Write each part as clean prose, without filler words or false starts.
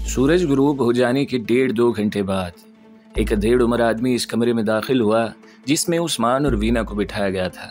सूरज गुरूब हो जाने के 1.5-2 घंटे बाद एक अधेड़ उम्र आदमी इस कमरे में दाखिल हुआ जिसमें उस्मान और वीना को बिठाया गया था।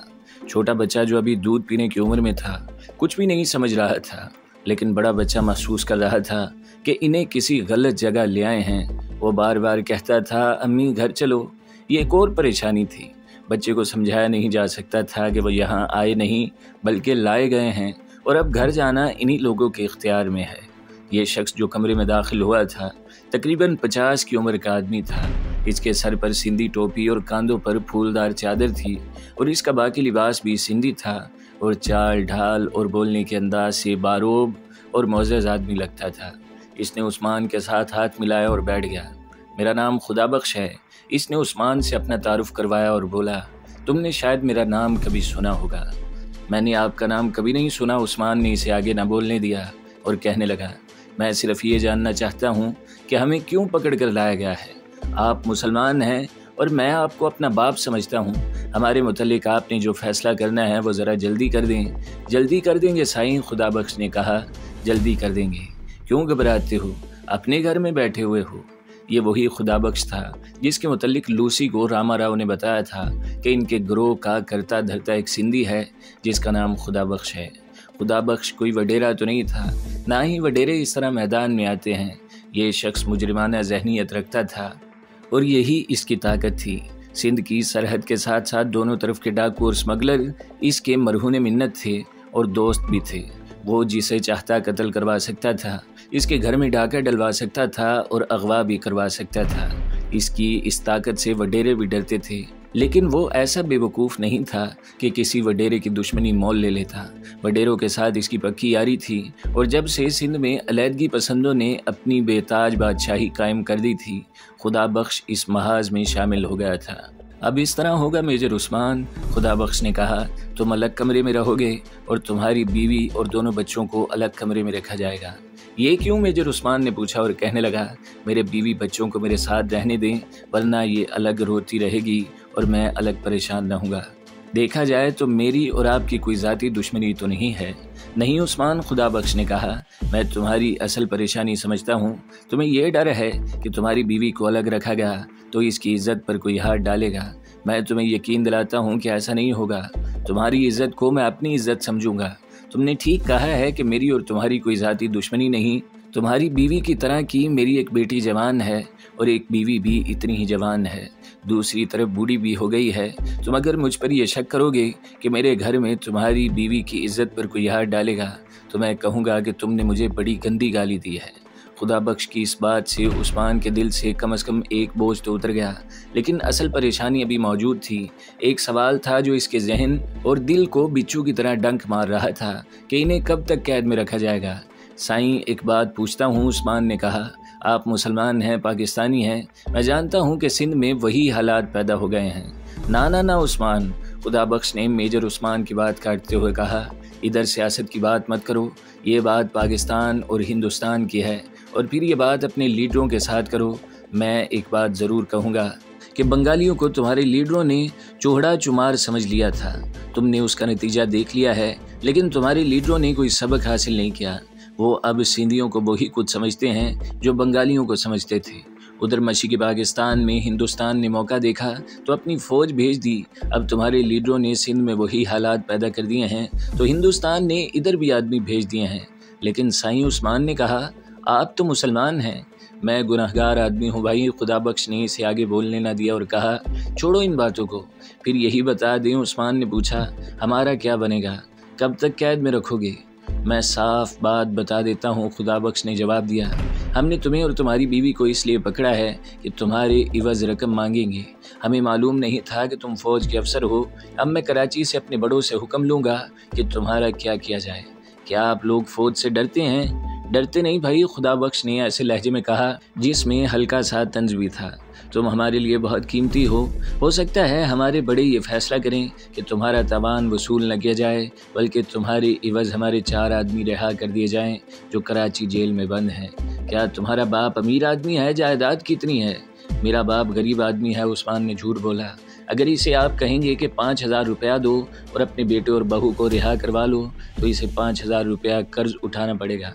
छोटा बच्चा जो अभी दूध पीने की उम्र में था कुछ भी नहीं समझ रहा था, लेकिन बड़ा बच्चा महसूस कर रहा था कि इन्हें किसी गलत जगह ले आए हैं। वो बार बार कहता था, अम्मी घर चलो। ये एक और परेशानी थी। बच्चे को समझाया नहीं जा सकता था कि वो यहाँ आए नहीं बल्कि लाए गए हैं और अब घर जाना इन्हीं लोगों के इख्तियार में है। ये शख्स जो कमरे में दाखिल हुआ था तकरीबन 50 की उम्र का आदमी था। इसके सर पर सिंधी टोपी और कांधों पर फूलदार चादर थी और इसका बाकी लिबास भी सिंधी था और चाल ढाल और बोलने के अंदाज से बारोब और मोअज़्ज़ज़ आदमी लगता था। इसने उस्मान के साथ हाथ मिलाया और बैठ गया। मेरा नाम खुदाबख्श है। इसने उस्मान से अपना तारुफ करवाया और बोला, तुमने शायद मेरा नाम कभी सुना होगा। मैंने आपका नाम कभी नहीं सुना। उस्मान ने इसे आगे ना बोलने दिया और कहने लगा, मैं सिर्फ ये जानना चाहता हूँ कि हमें क्यों पकड़ कर लाया गया है। आप मुसलमान हैं और मैं आपको अपना बाप समझता हूँ। हमारे मुतल्लिक आपने जो फैसला करना है वो ज़रा जल्दी कर दें। जल्दी कर देंगे साईं, खुदाबख्श ने कहा। जल्दी कर देंगे। क्यों घबराते हो? अपने घर में बैठे हुए हो। ये वही खुदाबख्श था जिसके मुतल्लिक लूसी को रामा राव ने बताया था कि इनके ग्रोह का करता धरता एक सिंधी है जिसका नाम खुदाबख्श है। खुदाबख्श कोई वडेरा तो नहीं था, ना ही वडेरे इस तरह मैदान में आते हैं। ये शख्स मुजरिमाना जहनीत रखता था और यही इसकी ताकत थी। सिंध की सरहद के साथ साथ दोनों तरफ के डाकू और स्मगलर इसके मरहून मिन्नत थे और दोस्त भी थे। वो जिसे चाहता कत्ल करवा सकता था, इसके घर में डाका डलवा सकता था और अगवा भी करवा सकता था। इसकी इस ताकत से वडेरे भी डरते थे, लेकिन वो ऐसा बेवकूफ़ नहीं था कि किसी वडेरे की दुश्मनी मोल ले लेता। वडेरों के साथ इसकी पक्की यारी थी और जब से सिंध में अलहदगी पसंदों ने अपनी बेताज बादशाही कायम कर दी थी, खुदाबख्श इस महाज में शामिल हो गया था। अब इस तरह होगा मेजर उस्मान, खुदाबख्श ने कहा, तुम अलग कमरे में रहोगे और तुम्हारी बीवी और दोनों बच्चों को अलग कमरे में रखा जाएगा। ये क्यों? मेजर उस्मान ने पूछा और कहने लगा, मेरे बीवी बच्चों को मेरे साथ रहने दें, वरना ये अलग रोती रहेगी और मैं अलग परेशान रहूँगा। देखा जाए तो मेरी और आपकी कोई ज़ाती दुश्मनी तो नहीं है। नहीं उस्मान, खुदाबख्श ने कहा, मैं तुम्हारी असल परेशानी समझता हूँ। तुम्हें यह डर है कि तुम्हारी बीवी को अलग रखा गया तो इसकी इज़्ज़त पर कोई हाथ डालेगा। मैं तुम्हें यकीन दिलाता हूँ कि ऐसा नहीं होगा। तुम्हारी इज़्ज़त को मैं अपनी इज़्ज़त समझूंगा। तुमने ठीक कहा है कि मेरी और तुम्हारी कोई ज़ाती दुश्मनी नहीं। तुम्हारी बीवी की तरह की मेरी एक बेटी जवान है और एक बीवी भी इतनी ही जवान है। दूसरी तरफ बूढ़ी भी हो गई है। तुम अगर मुझ पर यह शक करोगे कि मेरे घर में तुम्हारी बीवी की इज़्ज़त पर कोई हाथ डालेगा तो मैं कहूँगा कि तुमने मुझे बड़ी गंदी गाली दी है। खुदाबख्श की इस बात से उस्मान के दिल से कम एक बोझ तो उतर गया, लेकिन असल परेशानी अभी मौजूद थी। एक सवाल था जो इसके जहन और दिल को बिच्छू की तरह डंक मार रहा था कि इन्हें कब तक कैद में रखा जाएगा। साईं, एक बात पूछता हूँ, उस्मान ने कहा, आप मुसलमान हैं, पाकिस्तानी हैं। मैं जानता हूँ कि सिंध में वही हालात पैदा हो गए हैं। ना ना ना उस्मान, खुदाबख्श ने मेजर उस्मान की बात काटते हुए कहा, इधर सियासत की बात मत करो। ये बात पाकिस्तान और हिंदुस्तान की है और फिर ये बात अपने लीडरों के साथ करो। मैं एक बात ज़रूर कहूँगा कि बंगालियों को तुम्हारे लीडरों ने चोहड़ा चुमार समझ लिया था। तुमने उसका नतीजा देख लिया है, लेकिन तुम्हारे लीडरों ने कोई सबक हासिल नहीं किया। वो अब सिंधियों को वही कुछ समझते हैं जो बंगालियों को समझते थे। उधर मशरिक़ी पाकिस्तान में हिंदुस्तान ने मौका देखा तो अपनी फ़ौज भेज दी। अब तुम्हारे लीडरों ने सिंध में वही हालात पैदा कर दिए हैं तो हिंदुस्तान ने इधर भी आदमी भेज दिए हैं। लेकिन साईं, उस्मान ने कहा, आप तो मुसलमान हैं, मैं गुनहगार आदमी हूँ भाई। खुदाबख्श ने इसे आगे बोलने ना दिया और कहा, छोड़ो इन बातों को, फिर यही बता दें। उस्मान ने पूछा, हमारा क्या बनेगा? कब तक कैद में रखोगे? मैं साफ बात बता देता हूँ, खुदाबख्श ने जवाब दिया। हमने तुम्हें और तुम्हारी बीवी को इसलिए पकड़ा है कि तुम्हारे इवज़ रकम मांगेंगे। हमें मालूम नहीं था कि तुम फ़ौज के अफसर हो। अब मैं कराची से अपने बड़ों से हुक्म लूँगा कि तुम्हारा क्या किया जाए। क्या आप लोग फ़ौज से डरते हैं? डरते नहीं भाई, खुदाबख्श ने ऐसे लहजे में कहा जिसमें हल्का सा तंज भी था। तुम हमारे लिए बहुत कीमती हो सकता है हमारे बड़े ये फैसला करें कि तुम्हारा तावान वसूल न किया जाए, बल्कि तुम्हारे इवज़ हमारे 4 आदमी रिहा कर दिए जाएं जो कराची जेल में बंद हैं। क्या तुम्हारा बाप अमीर आदमी है? जायदाद कितनी है? मेरा बाप गरीब आदमी है, उस्मान ने झूठ बोला। अगर इसे आप कहेंगे कि 5,000 रुपया दो और अपने बेटे और बहू को रिहा करवा लो तो इसे 5,000 रुपया कर्ज उठाना पड़ेगा।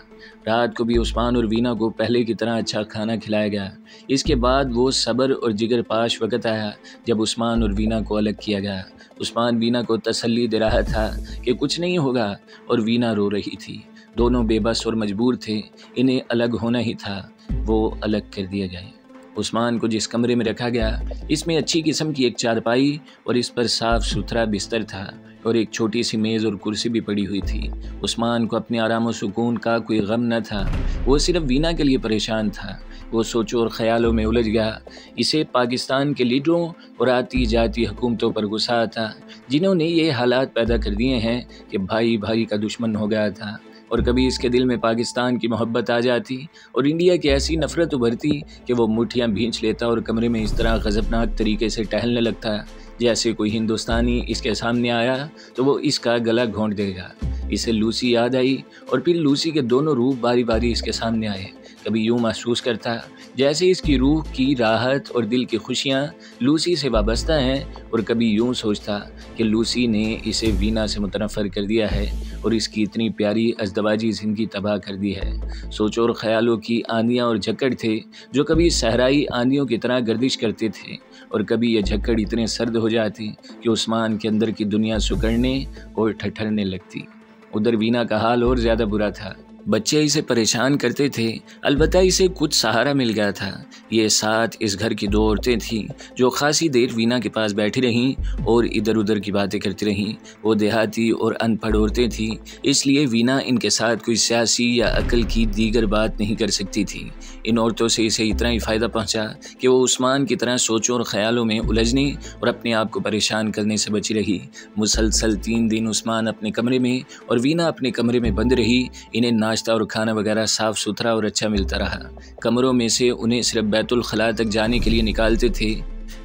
रात को भी उस्मान और वीना को पहले की तरह अच्छा खाना खिलाया गया। इसके बाद वो सब्र और जिगर पाश वक़्त आया जब उस्मान और वीना को अलग किया गया। उस्मान वीना को तसल्ली दे रहा था कि कुछ नहीं होगा और वीना रो रही थी। दोनों बेबस और मजबूर थे, इन्हें अलग होना ही था। वो अलग कर दिए गए। उस्मान को जिस कमरे में रखा गया इसमें अच्छी किस्म की एक चारपाई और इस पर साफ़ सुथरा बिस्तर था और एक छोटी सी मेज़ और कुर्सी भी पड़ी हुई थी। उस्मान को अपने आराम और सुकून का कोई गम न था, वो सिर्फ वीना के लिए परेशान था। वो सोचों और ख़यालों में उलझ गया। इसे पाकिस्तान के लीडरों और आती जाती हुकूमतों पर गुस्सा आता जिन्होंने ये हालात पैदा कर दिए हैं कि भाई भाई का दुश्मन हो गया था। और कभी इसके दिल में पाकिस्तान की मोहब्बत आ जाती और इंडिया की ऐसी नफ़रत उभरती कि वो मुठ्ठियाँ भींच लेता और कमरे में इस तरह गज़बनाक तरीके से टहलने लगता जैसे कोई हिंदुस्तानी इसके सामने आया तो वो इसका गला घोंट देगा। इसे लूसी याद आई और फिर लूसी के दोनों रूप बारी बारी इसके सामने आए। कभी यूँ महसूस करता जैसे इसकी रूह की राहत और दिल की खुशियाँ लूसी से वाबस्ता हैं और कभी यूँ सोचता कि लूसी ने इसे वीना से मुतनफ़र कर दिया है और इसकी इतनी प्यारी अज़दवाजी ज़िंदगी तबाह कर दी है। सोचों और ख़यालों की आंधियाँ और झक्कड़ थे जो कभी सहराई आंधियों की तरह गर्दिश करते थे और कभी ये झक्कड़ इतने सर्द हो जाती कि उस्मान के अंदर की दुनिया सुकड़ने और ठठरने लगती। उधर वीना का हाल और ज़्यादा बुरा था। बच्चे इसे परेशान करते थे, अलबत्ता इसे कुछ सहारा मिल गया था। ये साथ इस घर की दो औरतें थीं जो खासी देर वीना के पास बैठी रहीं और इधर उधर की बातें करती रहीं। वो देहाती और अनपढ़ औरतें थीं, इसलिए वीना इनके साथ कोई सियासी या अकल की दीगर बात नहीं कर सकती थी। इन औरतों से इसे इतना ही फ़ायदा पहुंचा कि वो उस्मान की तरह सोचों और ख़यालों में उलझने और अपने आप को परेशान करने से बची रही। मुसलसल 3 दिन उस्मान अपने कमरे में और वीना अपने कमरे में बंद रही। इन्हें नाश्ता और खाना वगैरह साफ़ सुथरा और अच्छा मिलता रहा। कमरों में से उन्हें सिर्फ बैतुल खला तक जाने के लिए निकालते थे।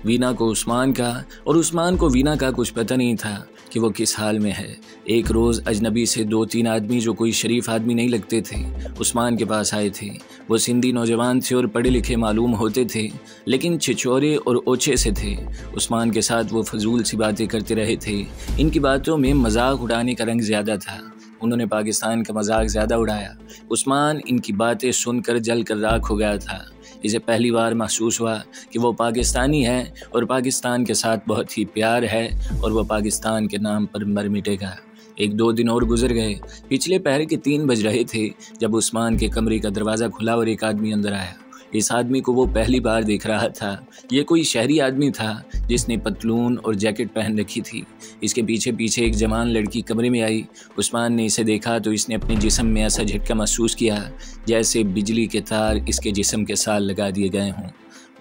वीना को उस्मान का और उस्मान को वीना का कुछ पता नहीं था कि वो किस हाल में है। एक रोज़ अजनबी से 2-3 आदमी जो कोई शरीफ आदमी नहीं लगते थे उस्मान के पास आए थे। वो सिंधी नौजवान थे और पढ़े लिखे मालूम होते थे, लेकिन छिछोरे और ओछे से थे। उस्मान के साथ वो फजूल सी बातें करते रहे थे। इनकी बातों में मजाक उड़ाने का रंग ज़्यादा था। उन्होंने पाकिस्तान का मजाक ज़्यादा उड़ाया। उस्मान इनकी बातें सुनकर जल कर राख हो गया था। इसे पहली बार महसूस हुआ कि वो पाकिस्तानी है और पाकिस्तान के साथ बहुत ही प्यार है और वो पाकिस्तान के नाम पर मर मिटेगा। 1-2 दिन और गुजर गए। पिछले पहर के 3 बज रहे थे जब उस्मान के कमरे का दरवाज़ा खुला और एक आदमी अंदर आया। इस आदमी को वो पहली बार देख रहा था। ये कोई शहरी आदमी था जिसने पतलून और जैकेट पहन रखी थी। इसके पीछे पीछे एक जवान लड़की कमरे में आई। उस्मान ने इसे देखा तो इसने अपने जिस्म में ऐसा झटका महसूस किया जैसे बिजली के तार इसके जिस्म के साथ लगा दिए गए हों।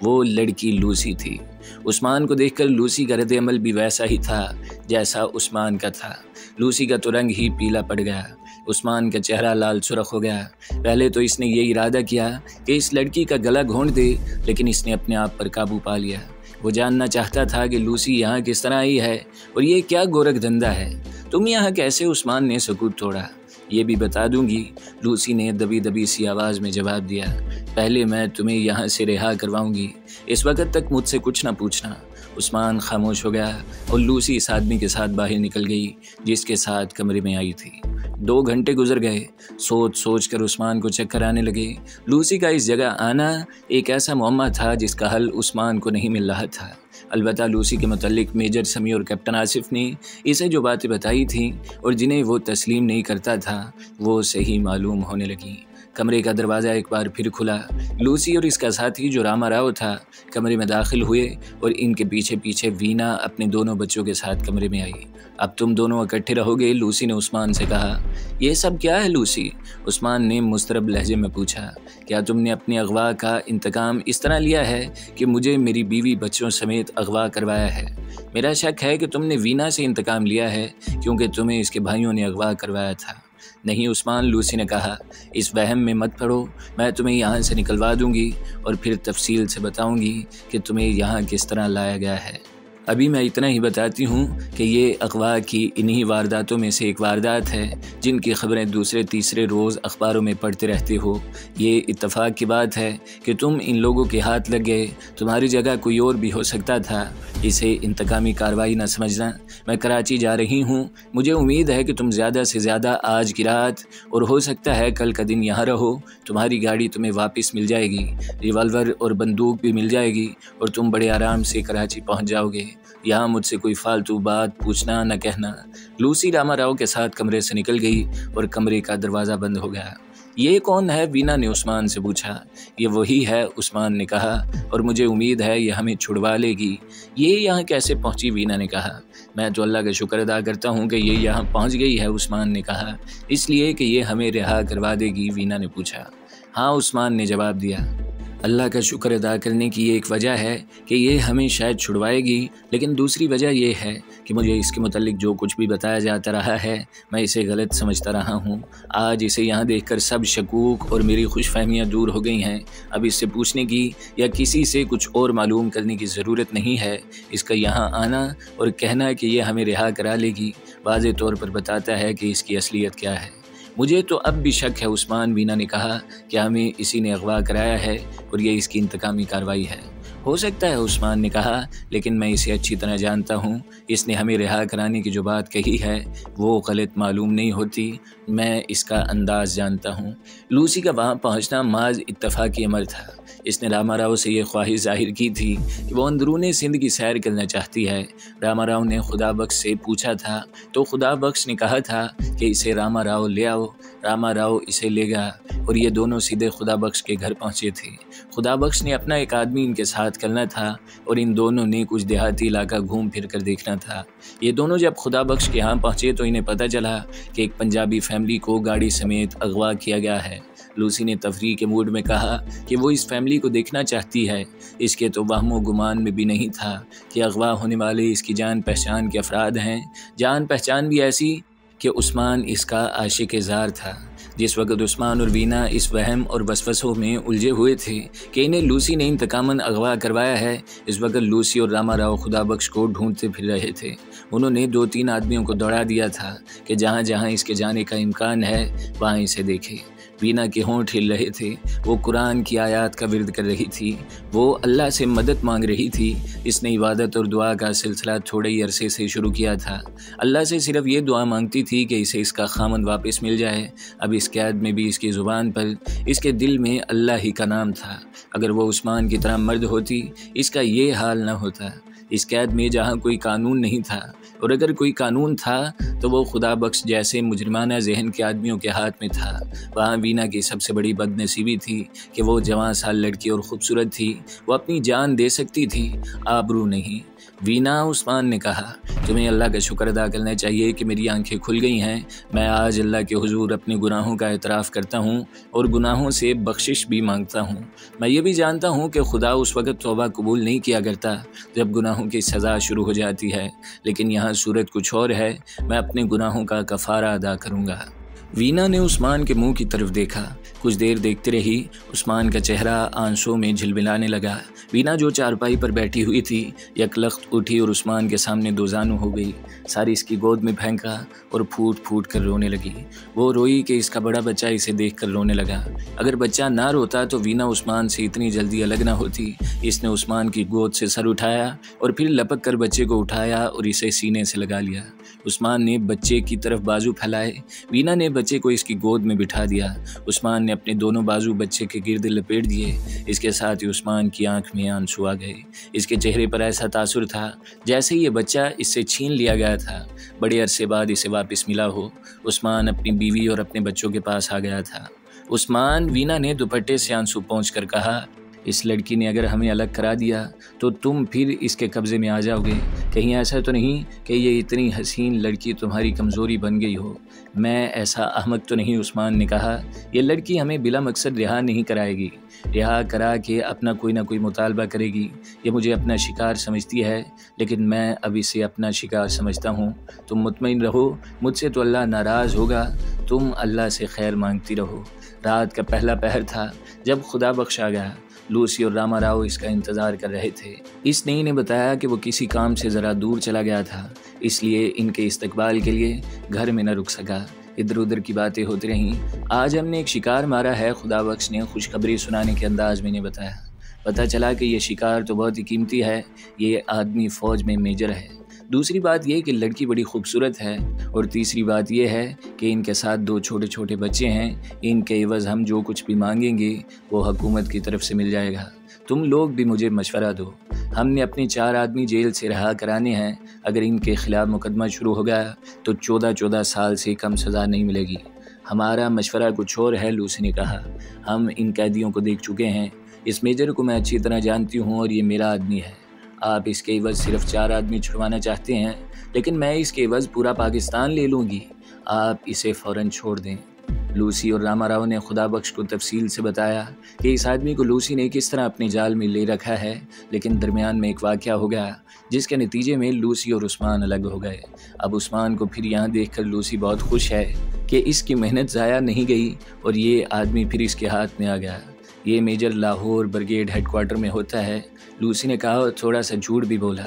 वो लड़की लूसी थी। उस्मान को देखकर लूसी का रद्द अमल भी वैसा ही था जैसा उस्मान का था। लूसी का तो रंग ही पीला पड़ गया। उस्मान का चेहरा लाल सुर्ख हो गया। पहले तो इसने ये इरादा किया कि इस लड़की का गला घोंट दे, लेकिन इसने अपने आप पर काबू पा लिया। वो जानना चाहता था कि लूसी यहाँ किस तरह आई है और ये क्या गोरख धंधा है। तुम यहाँ कैसे? उस्मान ने सकूत तोड़ा। ये भी बता दूंगी, लूसी ने दबी दबी सी आवाज़ में जवाब दिया। पहले मैं तुम्हें यहाँ से रिहा करवाऊंगी, इस वक्त तक मुझसे कुछ ना पूछना। उस्मान खामोश हो गया और लूसी इस आदमी के साथ बाहर निकल गई जिसके साथ कमरे में आई थी। 2 घंटे गुजर गए। सोच सोच कर उस्मान को चक्कर आने लगे। लूसी का इस जगह आना एक ऐसा मुअम्मा था जिसका हल उस्मान को नहीं मिल रहा था। अलबत्ता लूसी के मुतल्लिक मेजर समी और कैप्टन आसिफ ने इसे जो बातें बताई थीं और जिन्हें वो तस्लीम नहीं करता था वो सही मालूम होने लगी। कमरे का दरवाज़ा एक बार फिर खुला। लूसी और इसका साथी जो रामा राव था कमरे में दाखिल हुए और इनके पीछे पीछे वीना अपने दोनों बच्चों के साथ कमरे में आई। अब तुम दोनों इकट्ठे रहोगे? लूसी ने उस्मान से कहा। यह सब क्या है लूसी? उस्मान ने मुस्तरब लहजे में पूछा। क्या तुमने अपने अगवा का इंतकाम इस तरह लिया है कि मुझे मेरी बीवी बच्चों समेत अगवा करवाया है? मेरा शक है कि तुमने वीना से इंतकाम लिया है क्योंकि तुम्हें इसके भाइयों ने अगवा करवाया था। नहीं उस्मान, लूसी ने कहा, इस वहम में मत पड़ो। मैं तुम्हें यहाँ से निकलवा दूंगी और फिर तफसील से बताऊंगी कि तुम्हें यहाँ किस तरह लाया गया है। अभी मैं इतना ही बताती हूँ कि ये अगवा की इन्हीं वारदातों में से एक वारदात है जिनकी खबरें दूसरे तीसरे रोज़ अखबारों में पढ़ते रहते हो। ये इत्तेफाक की बात है कि तुम इन लोगों के हाथ लग गए, तुम्हारी जगह कोई और भी हो सकता था। इसे इंतकामी कार्रवाई न समझना। मैं कराची जा रही हूँ, मुझे उम्मीद है कि तुम ज़्यादा से ज़्यादा आज की रात और हो सकता है कल का दिन यहाँ रहो। तुम्हारी गाड़ी तुम्हें वापस मिल जाएगी, रिवॉल्वर और बंदूक भी मिल जाएगी और तुम बड़े आराम से कराची पहुँच जाओगे। यहाँ मुझसे कोई फालतू बात पूछना न कहना। लूसी रामा राव के साथ कमरे से निकल गई और कमरे का दरवाज़ा बंद हो गया। ये कौन है? वीना ने उस्मान से पूछा। ये वही है, उस्मान ने कहा, और मुझे उम्मीद है ये हमें छुड़वा लेगी। ये यहाँ कैसे पहुँची? वीना ने कहा। मैं तो अल्लाह का शुक्र अदा करता हूँ कि ये यहाँ पहुँच गई है, उस्मान ने कहा। इसलिए कि ये हमें रिहा करवा देगी? वीना ने पूछा। हाँ, उस्मान ने जवाब दिया। अल्लाह का शुक्र अदा करने की एक वजह है कि ये हमें शायद छुड़वाएगी, लेकिन दूसरी वजह यह है कि मुझे इसके मुतालिक जो कुछ भी बताया जाता रहा है मैं इसे गलत समझता रहा हूँ। आज इसे यहाँ देखकर सब शकूक और मेरी खुशफहमियाँ दूर हो गई हैं। अब इससे पूछने की या किसी से कुछ और मालूम करने की ज़रूरत नहीं है। इसका यहाँ आना और कहना कि ये हमें रिहा करा लेगी वाज़े तौर पर बताता है कि इसकी असलियत क्या है। मुझे तो अब भी शक है, उस्मान, वीना ने कहा, कि हमें इसी ने अगवा कराया है और ये इसकी इंतकामी कार्रवाई है। हो सकता है, उस्मान ने कहा, लेकिन मैं इसे अच्छी तरह जानता हूँ। इसने हमें रिहा कराने की जो बात कही है वो गलत मालूम नहीं होती। मैं इसका अंदाज़ जानता हूँ। लूसी का वहाँ पहुँचना माज इत्तफाकी अमर था। इसने रामा राव से ये ख्वाहिश जाहिर की थी कि वो अंदरूनी सिंध की सैर करना चाहती है। रामा राव ने खुदा बख्श से पूछा था तो खुदा बख्श ने कहा था कि इसे रामा राव ले आओ। रामा राव इसे ले गया और ये दोनों सीधे खुदा बख्श के घर पहुँचे थे। खुदा बख्श ने अपना एक आदमी इनके साथ करना था और इन दोनों ने कुछ देहाती इलाका घूम फिर कर देखना था। ये दोनों जब खुदा बख्श के यहाँ पहुँचे तो इन्हें पता चला कि एक पंजाबी फैमिली को गाड़ी समेत अगवा किया गया है। लूसी ने तफरीह के मूड में कहा कि वो इस फैमिली को देखना चाहती है। इसके तो वहमो गुमान में भी नहीं था कि अगवा होने वाले इसकी जान पहचान के अफराद हैं। जान पहचान भी ऐसी कि उस्मान इसका आशिक ज़ार था। जिस वक्त उस्मान और वीना इस वहम और वसवसों में उलझे हुए थे कि इन्हें लूसी ने इंतकामन अगवा करवाया है, इस वक्त लूसी और रामा राव खुदा बख्श को ढूंढते फिर रहे थे। उन्होंने 2-3 आदमियों को दौड़ा दिया था कि जहाँ जहाँ इसके जाने का इम्कान है वहाँ इसे देखे। वीना के होंठ हिल रहे थे। वो कुरान की आयत का विर्द कर रही थी। वो अल्लाह से मदद मांग रही थी। इसने इबादत और दुआ का सिलसिला थोड़े ही अरसे से शुरू किया था। अल्लाह से सिर्फ ये दुआ मांगती थी कि इसे इसका खामन वापस मिल जाए। अब इस कैद में भी इसकी ज़ुबान पर, इसके दिल में अल्लाह ही का नाम था। अगर वो उस्मान की तरह मर्द होती इसका ये हाल न होता। इस कैद में जहाँ कोई कानून नहीं था, और अगर कोई कानून था तो वो खुदा बख्श जैसे मुजरिमाना जहन के आदमियों के हाथ में था। वहाँ वीना की सबसे बड़ी बदनसीबी थी कि वो जवान साल लड़की और ख़ूबसूरत थी। वो अपनी जान दे सकती थी, आबरू नहीं। वीना, उस्मान ने कहा, तुम्हें अल्लाह का शुक्र अदा करना चाहिए कि मेरी आंखें खुल गई हैं। मैं आज अल्लाह के हुजूर अपने गुनाहों का एतराफ़ करता हूँ और गुनाहों से बख्शिश भी मांगता हूँ। मैं ये भी जानता हूँ कि खुदा उस वक़्त तौबा कबूल नहीं किया करता जब गुनाहों की सज़ा शुरू हो जाती है, लेकिन यहाँ सूरत कुछ और है। मैं अपने गुनाहों का कफ़ारा अदा करूँगा। वीना ने उस्मान के मुंह की तरफ देखा। कुछ देर देखते रही। उस्मान का चेहरा आंसुओं में झिलमिलाने लगा। वीना जो चारपाई पर बैठी हुई थी यकलख्त उठी और उस्मान के सामने दोजानू हो गई। सारी इसकी गोद में फेंका और फूट फूट कर रोने लगी। वो रोई कि इसका बड़ा बच्चा इसे देखकर रोने लगा। अगर बच्चा ना रोता तो वीना उस्मान से इतनी जल्दी अलग ना होती। इसने उस्मान की गोद से सर उठाया और फिर लपक कर बच्चे को उठाया और इसे सीने से लगा लिया। उस्मान ने बच्चे की तरफ बाजू फैलाए। वीना ने बच्चे को इसकी गोद में बिठा दिया। उस्मान ने अपने दोनों बाजू बच्चे के गिर्द लपेट दिए। इसके साथ ही उस्मान की आंख में आंसू आ गए। इसके चेहरे पर ऐसा तासुर था जैसे ये बच्चा इससे छीन लिया गया था, बड़े अरसे बाद इसे वापस मिला हो। उस्मान अपनी बीवी और अपने बच्चों के पास आ गया था। उस्मान, वीना ने दुपट्टे से आंसू पोंछकर कहा, इस लड़की ने अगर हमें अलग करा दिया तो तुम फिर इसके कब्ज़े में आ जाओगे। कहीं ऐसा तो नहीं कि ये इतनी हसीन लड़की तुम्हारी कमज़ोरी बन गई हो। मैं ऐसा अहमक तो नहीं, उस्मान ने कहा। ये लड़की हमें बिला मकसद रिहा नहीं कराएगी। रिहा करा के अपना कोई ना कोई मुतालबा करेगी। ये मुझे अपना शिकार समझती है, लेकिन मैं अब इसे अपना शिकार समझता हूँ। तुम मुतमईन रहो, मुझसे तो अल्लाह नाराज़ होगा। तुम अल्लाह से खैर मांगती रहो। रात का पहला पहर था जब खुदा बख्श आ गया। लूसी और रामा राव इसका इंतज़ार कर रहे थे। इसने इन्हें बताया कि वो किसी काम से ज़रा दूर चला गया था, इसलिए इनके इस्तकबाल के लिए घर में न रुक सका। इधर उधर की बातें होती रहीं। आज हमने एक शिकार मारा है, खुदाबख्श ने खुशखबरी सुनाने के अंदाज में इन्हें बताया। पता चला कि ये शिकार तो बहुत ही कीमती है, ये आदमी फ़ौज में मेजर है। दूसरी बात यह कि लड़की बड़ी खूबसूरत है, और तीसरी बात यह है कि इनके साथ 2 छोटे छोटे बच्चे हैं। इनके एवज़ हम जो कुछ भी मांगेंगे वो हुकूमत की तरफ से मिल जाएगा। तुम लोग भी मुझे मशवरा दो। हमने अपने 4 आदमी जेल से रहा कराने हैं। अगर इनके खिलाफ मुकदमा शुरू हो गया तो 14 साल से कम सज़ा नहीं मिलेगी। हमारा मशवरा कुछ और है, लूसी ने कहा। हम इन कैदियों को देख चुके हैं। इस मेजर को मैं अच्छी तरह जानती हूँ और ये मेरा आदमी है। आप इसके एवज़ सिर्फ 4 आदमी छुड़वाना चाहते हैं, लेकिन मैं इसके एवज़ पूरा पाकिस्तान ले लूँगी। आप इसे फ़ौरन छोड़ दें। लूसी और रामा राव ने खुदाबख्श को तफसील से बताया कि इस आदमी को लूसी ने किस तरह अपने जाल में ले रखा है, लेकिन दरमियान में एक वाक़या हो गया जिसके नतीजे में लूसी और उस्मान अलग हो गए। अब उस्मान को फिर यहाँ देखकर लूसी बहुत खुश है कि इसकी मेहनत ज़ाया नहीं गई और ये आदमी फिर इसके हाथ में आ गया। ये मेजर लाहौर ब्रिगेड हेडक्वार्टर में होता है। लूसी ने कहा, थोड़ा सा झूठ भी बोला।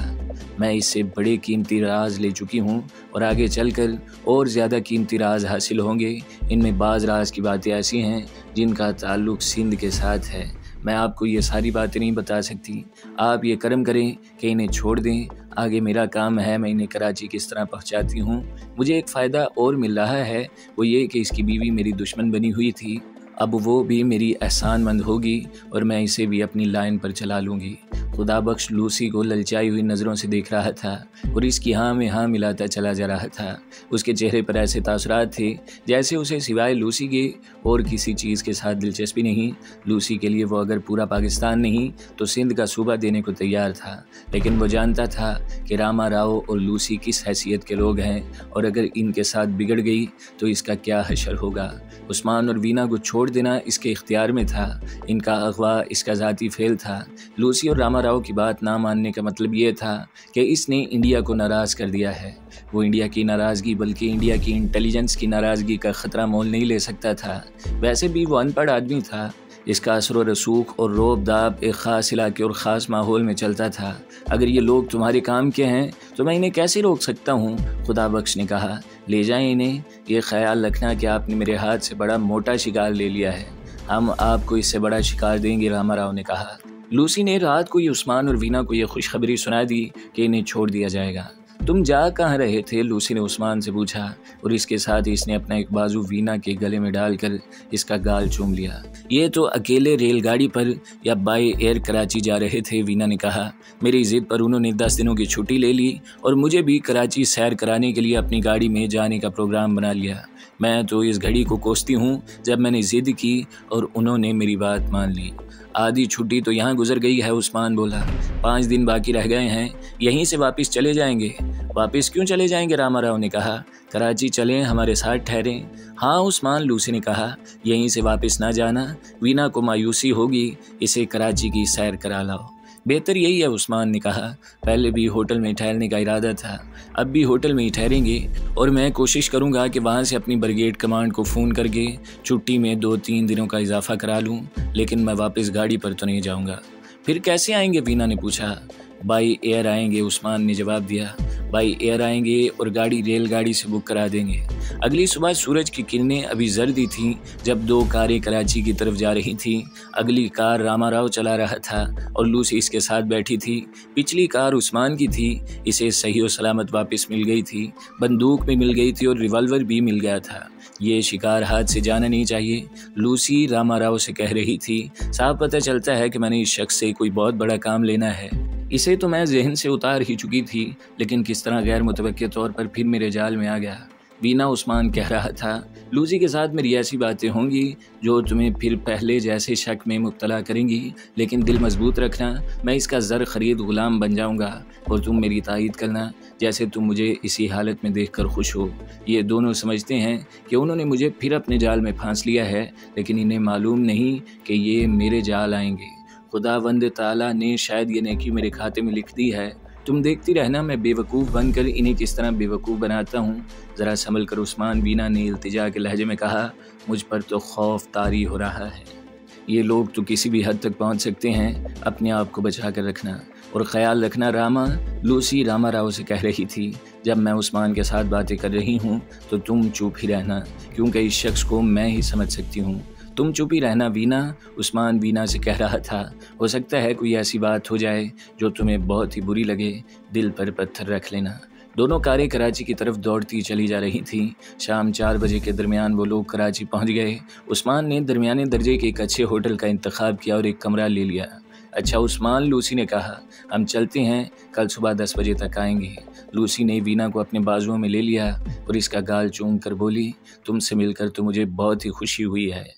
मैं इससे बड़े कीमती राज ले चुकी हूँ और आगे चलकर और ज़्यादा कीमती राज हासिल होंगे। इनमें बाज़ राज की बातें ऐसी हैं जिनका ताल्लुक़ सिंध के साथ है। मैं आपको ये सारी बातें नहीं बता सकती। आप ये करम करें कि इन्हें छोड़ दें। आगे मेरा काम है, मैं इन्हें कराची किस तरह पहुँचाती हूँ। मुझे एक फ़ायदा और मिल रहा है, वो ये कि इसकी बीवी मेरी दुश्मन बनी हुई थी, अब वो भी मेरी एहसानमंद होगी और मैं इसे भी अपनी लाइन पर चला लूँगी। खुदाबख्श लूसी को ललचाई हुई नज़रों से देख रहा था और इसकी हाँ में हाँ मिलाता चला जा रहा था। उसके चेहरे पर ऐसे तासुरात थे जैसे उसे सिवाय लूसी के और किसी चीज़ के साथ दिलचस्पी नहीं। लूसी के लिए वो अगर पूरा पाकिस्तान नहीं तो सिंध का सूबा देने को तैयार था, लेकिन वो जानता था कि रामा राव और लूसी किस हैसियत के लोग हैं और अगर इनके साथ बिगड़ गई तो इसका क्या हशर होगा। उस्मान और वीना को छोड़ देना इसके इख्तियार में था। इनका अगवा इसका ज़ाती फेल था। लूसी और रामा राव की बात ना मानने का मतलब ये था कि इसने इंडिया को नाराज़ कर दिया है। वो इंडिया की नाराज़गी बल्कि इंडिया की इंटेलिजेंस की नाराज़गी का ख़तरा मोल नहीं ले सकता था। वैसे भी वो अनपढ़ आदमी था। इसका असर व रसूख और रोब दाब एक ख़ास इलाके और ख़ास माहौल में चलता था। अगर ये लोग तुम्हारे काम के हैं तो मैं इन्हें कैसे रोक सकता हूँ? खुदाबख्श ने कहा, ले जाएं इन्हें। ये ख्याल रखना कि आपने मेरे हाथ से बड़ा मोटा शिकार ले लिया है। हम आपको इससे बड़ा शिकार देंगे, रामा राव ने कहा। लूसी ने रात को ही उस्मान और वीना को यह खुशखबरी सुना दी कि इन्हें छोड़ दिया जाएगा। तुम जा कहाँ रहे थे? लूसी ने उस्मान से पूछा और इसके साथ ही इसने अपना एक बाजू वीना के गले में डालकर इसका गाल चूम लिया। ये तो अकेले रेलगाड़ी पर या बाय एयर कराची जा रहे थे, वीना ने कहा। मेरी ज़िद पर उन्होंने 10 दिनों की छुट्टी ले ली और मुझे भी कराची सैर कराने के लिए अपनी गाड़ी में जाने का प्रोग्राम बना लिया। मैं तो इस घड़ी को कोसती हूँ जब मैंने ज़िद की और उन्होंने मेरी बात मान ली। आधी छुट्टी तो यहाँ गुजर गई है, उस्मान बोला। 5 दिन बाकी रह गए हैं, यहीं से वापस चले जाएंगे। वापस क्यों चले जाएंगे? रामा राव ने कहा। कराची चलें, हमारे साथ ठहरें। हाँ उस्मान, लूसी ने कहा। यहीं से वापस ना जाना, वीना को मायूसी होगी। इसे कराची की सैर करा लाओ। बेहतर यही है, उस्मान ने कहा। पहले भी होटल में ठहरने का इरादा था, अब भी होटल में ही ठहरेंगे और मैं कोशिश करूंगा कि वहां से अपनी ब्रिगेड कमांड को फ़ोन करके छुट्टी में 2-3 दिनों का इजाफा करा लूं, लेकिन मैं वापस गाड़ी पर तो नहीं जाऊंगा। फिर कैसे आएंगे? वीना ने पूछा। बाई एयर आएंगे, उस्मान ने जवाब दिया। बाई एयर आएंगे और गाड़ी रेलगाड़ी से बुक करा देंगे। अगली सुबह सूरज की किरणें अभी जर्दी थीं जब 2 कारें कराची की तरफ जा रही थीं। अगली कार रामा राव चला रहा था और लूसी इसके साथ बैठी थी। पिछली कार उस्मान की थी। इसे सही और सलामत वापस मिल गई थी। बंदूक भी मिल गई थी और रिवॉल्वर भी मिल गया था। ये शिकार हाथ से जाना नहीं चाहिए, लूसी रामा राव से कह रही थी। साफ पता चलता है कि मैंने इस शख्स से कोई बहुत बड़ा काम लेना है। इसे तो मैं जहन से उतार ही चुकी थी, लेकिन किस तरह गैर मुतवक्के तौर पर फिर मेरे जाल में आ गया। वीना, उस्मान कह रहा था, लूसी के साथ मेरी ऐसी बातें होंगी जो तुम्हें फिर पहले जैसे शक में मुब्तला करेंगी, लेकिन दिल मजबूत रखना, मैं इसका ज़र खरीद गुलाम बन जाऊंगा और तुम मेरी तायीद करना जैसे तुम मुझे इसी हालत में देखकर खुश हो। ये दोनों समझते हैं कि उन्होंने मुझे फिर अपने जाल में फांस लिया है, लेकिन इन्हें मालूम नहीं कि ये मेरे जाल आएंगे। खुदावंद ताला ने शायद ये नेकी मेरे खाते में लिख दी है। तुम देखती रहना मैं बेवकूफ़ बनकर इन्हें किस तरह बेवकूफ़ बनाता हूँ। ज़रा संभल कर, उस्मान, वीना ने इल्तिजा के लहजे में कहा। मुझ पर तो खौफ तारी हो रहा है। ये लोग तो किसी भी हद तक पहुंच सकते हैं, अपने आप को बचा कर रखना और ख्याल रखना रामा, लूसी रामा राव से कह रही थी। जब मैं उस्मान के साथ बातें कर रही हूँ तो तुम चुप ही रहना, क्योंकि इस शख्स को मैं ही समझ सकती हूँ। तुम चुप ही रहना वीना, उस्मान वीना से कह रहा था। हो सकता है कोई ऐसी बात हो जाए जो तुम्हें बहुत ही बुरी लगे, दिल पर पत्थर रख लेना। दोनों कारें कराची की तरफ दौड़ती चली जा रही थीं। शाम 4 बजे के दरमियान वो लोग कराची पहुंच गए। उस्मान ने दरमियाने दर्जे के एक अच्छे होटल का इंतखाब किया और एक कमरा ले लिया। अच्छा उस्मान, लूसी ने कहा, हम चलते हैं, कल सुबह 10 बजे तक आएंगे। लूसी ने वीना को अपने बाजुओं में ले लिया और इसका गाल चूम कर बोली, तुमसे मिलकर तो मुझे बहुत ही खुशी हुई है।